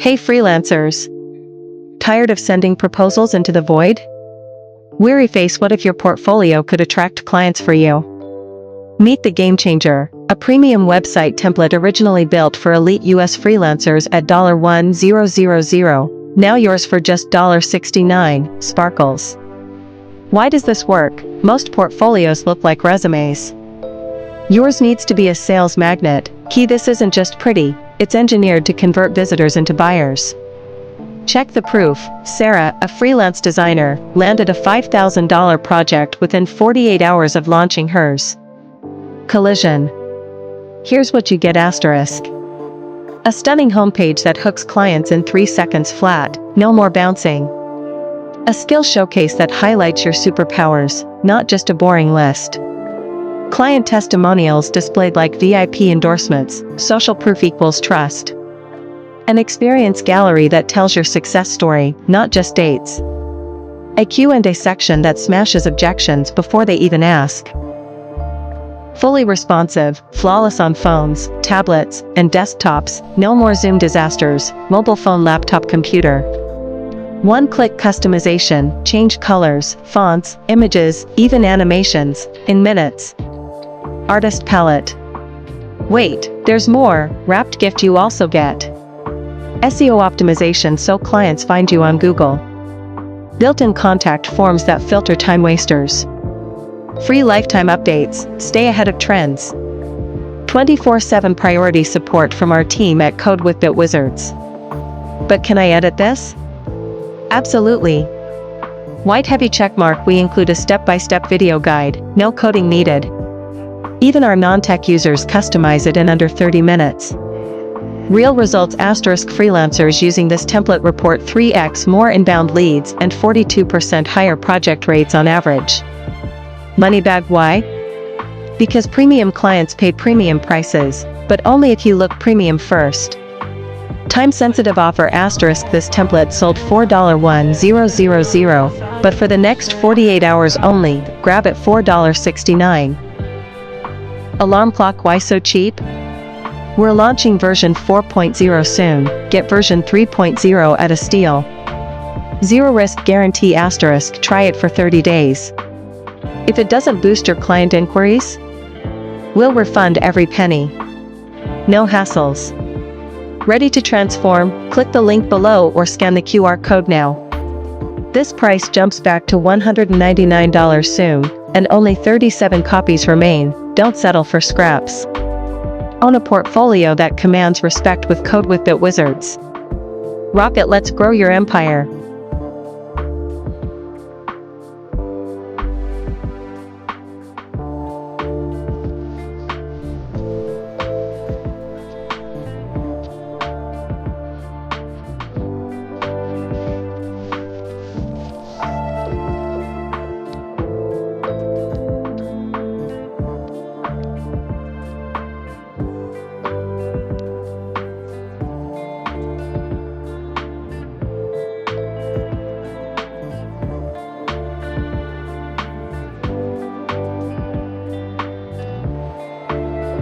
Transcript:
Hey freelancers! Tired of sending proposals into the void? Weary face, what if your portfolio could attract clients for you? Meet the Game Changer, a premium website template originally built for elite US freelancers at $1,000, now yours for just $69, sparkles. Why does this work? Most portfolios look like resumes. Yours needs to be a sales magnet. Key: this isn't just pretty, it's engineered to convert visitors into buyers. Check the proof. Sarah, a freelance designer, landed a $5,000 project within 48 hours of launching hers. Collision. Here's what you get: asterisk. A stunning homepage that hooks clients in 3 seconds flat, no more bouncing. A skill showcase that highlights your superpowers, not just a boring list. Client testimonials displayed like VIP endorsements, social proof equals trust. An experience gallery that tells your success story, not just dates. A Q&A section that smashes objections before they even ask. Fully responsive, flawless on phones, tablets, and desktops, no more Zoom disasters, mobile phone, laptop, computer. One-click customization, change colors, fonts, images, even animations, in minutes. Artist palette. Wait, there's more. Wrapped gift you also get. SEO optimization so clients find you on Google. Built-in contact forms that filter time wasters. Free lifetime updates, stay ahead of trends. 24/7 priority support from our team at Code with Bitwizards. But can I edit this? Absolutely. White heavy checkmark. We include a step-by-step video guide, no coding needed. Even our non-tech users customize it in under 30 minutes. Real results asterisk. Freelancers using this template report 3x more inbound leads and 42% higher project rates on average. Money bag. Why? Because premium clients pay premium prices, but only if you look premium first. Time-sensitive offer asterisk. This template sold $4,100, but for the next 48 hours only, grab it $4.69. Alarm clock. Why so cheap? We're launching version 4.0 soon. Get version 3.0 at a steal. Zero risk guarantee asterisk. Try it for 30 days. If it doesn't boost your client inquiries, we'll refund every penny. No hassles. Ready to transform? Click the link below or scan the QR code now. This price jumps back to $199 soon, and only 37 copies remain. Don't settle for scraps. Own a portfolio that commands respect with Code with Bitwizards. Rock it, let's grow your empire.